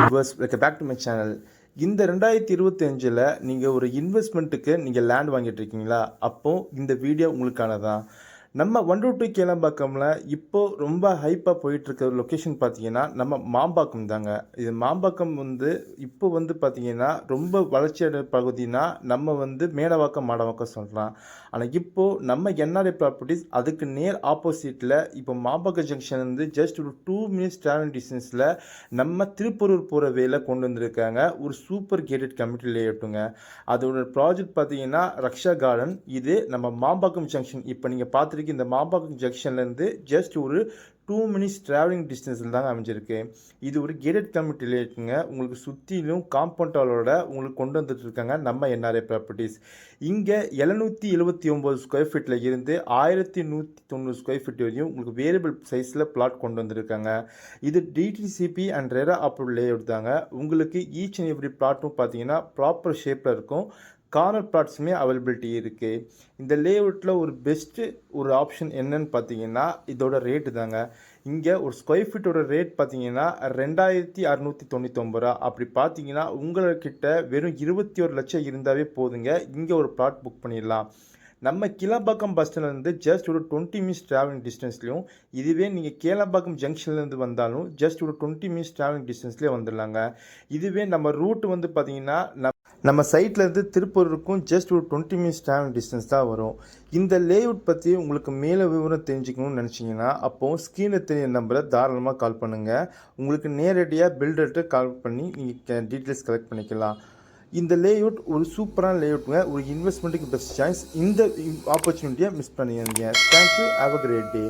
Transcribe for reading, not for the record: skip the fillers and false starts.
Viewers, welcome back to my channel. இந்த 2025ல் நீங்கள் ஒரு இன்வெஸ்ட்மெண்ட்டுக்கு நீங்கள் லேண்ட் வாங்கிட்டு இருக்கீங்களா? அப்போ இந்த வீடியோ உங்களுக்கானதான். நம்ம வண்டூர் டு கேளம்பாக்கம்ல இப்போ ரொம்ப ஹைப்பாக போயிட்டுருக்க ஒரு லொக்கேஷன் பார்த்தீங்கன்னா நம்ம மாம்பாக்கம் தாங்க. இது மாம்பாக்கம் இப்போ பார்த்தீங்கன்னா ரொம்ப வளர்ச்சியடை பகுதினா நம்ம மேடவாக்கம் மாடவாக்கம் சொல்லலாம். ஆனால் இப்போது நம்ம என்ஆர்ஐ ப்ராப்பர்ட்டிஸ் அதுக்கு நேர் ஆப்போசிட்டில் இப்போ மாம்பாக்கம் ஜங்ஷன் ஜஸ்ட் ஒரு 2 மினிட்ஸ் ட்ராவலிங் டிஸ்டன்ஸில் நம்ம திருப்பூரூர் போகிற வேல கொண்டு வந்திருக்காங்க. ஒரு சூப்பர் கேட்டட் கம்யூனிட்டி லேஅவுட்டுங்க. அதோட ப்ராஜெக்ட் பார்த்தீங்கன்னா ரக்ஷா கார்டன். இது நம்ம மாம்பாக்கம் ஜங்ஷன் இப்போ நீங்கள் பார்த்துருக்கீங்க. இந்த மாம்பாக்கம் ஜங்ஷன்லேருந்து ஜஸ்ட் ஒரு 2 மினிட்ஸ் ட்ராவலிங் டிஸ்டன்ஸில் தாங்க அமைஞ்சிருக்கு. இது ஒரு கேட்டட் கம்யூனிட்டியில் இருக்குங்க. உங்களுக்கு சுற்றிலும் காம்பவுண்டாலோட உங்களுக்கு கொண்டு வந்துட்டு இருக்காங்க நம்ம என்ஆர்ஐ ப்ராப்பர்ட்டிஸ். இங்கே 779 ஸ்கொயர் ஃபீட்டில் இருந்து 1190 ஸ்கொயர் ஃபீட் வரையும் உங்களுக்கு வேரியபிள் சைஸில் பிளாட் கொண்டு வந்திருக்காங்க. இது DTCP and RERA approve layout தாங்க. உங்களுக்கு ஈச் அண்ட் எவ்ரி பிளாட்டும் பார்த்தீங்கன்னா ப்ராப்பர் ஷேப்பில் இருக்கும். கார்னர் பிளாட்ஸுமே அவைலபிலிட்டி இருக்குது. இந்த லேஅவுட்டில் ஒரு பெஸ்ட்டு ஒரு ஆப்ஷன் என்னன்னு பார்த்தீங்கன்னா இதோட ரேட்டு தாங்க. இங்கே ஒரு ஸ்கொயர் ஃபீட்டோட ரேட் பார்த்தீங்கன்னா 2699 ரூபா. அப்படி பார்த்தீங்கன்னா உங்கள்கிட்ட வெறும் 21 லட்சம் இருந்தாவே போதுங்க. இங்கே ஒரு பிளாட் புக் பண்ணிடலாம். நம்ம கிளம்பாக்கம் பஸ் ஸ்டாண்ட்லேருந்து ஜஸ்ட் ஒரு 20 மினிட்ஸ் ட்ராவலிங் டிஸ்டன்ஸ்லையும், இதுவே நீங்கள் கேளம்பாக்கம் ஜங்ஷன்லேருந்து வந்தாலும் ஜஸ்ட் ஒரு 20 மினிட்ஸ் ட்ராவலிங் டிஸ்டன்ஸ்லேயே வந்துடலாங்க. இதுவே நம்ம ரூட் பார்த்தீங்கன்னா நம்ம சைட்லேருந்து திருப்பூருக்கும் ஜஸ்ட் ஒரு 20 மினிட்ஸ் ட்ராவலிங் டிஸ்டன்ஸ் தான் வரும். இந்த லேஅவுட் பற்றி உங்களுக்கு மேலே விவரம் தெரிஞ்சுக்கணும்னு நினச்சிங்கன்னா அப்போது ஸ்க்ரீனில் தெரிய நம்பரை தாராளமாக கால் பண்ணுங்கள். உங்களுக்கு நேரடியாக பில்டர்கிட்ட கால் பண்ணி நீங்கள் டீட்டெயில்ஸ் கலெக்ட் பண்ணிக்கலாம். இந்த லேஅவுட் ஒரு சூப்பரான லேஅவுட்டுங்க. ஒரு இன்வெஸ்ட்மெண்ட்டுக்கு பெஸ்ட் சாய்ஸ். இந்த ஆப்பர்ச்சுனிட்டியை மிஸ் பண்ணிடுங்க. Thank you. Have a great day.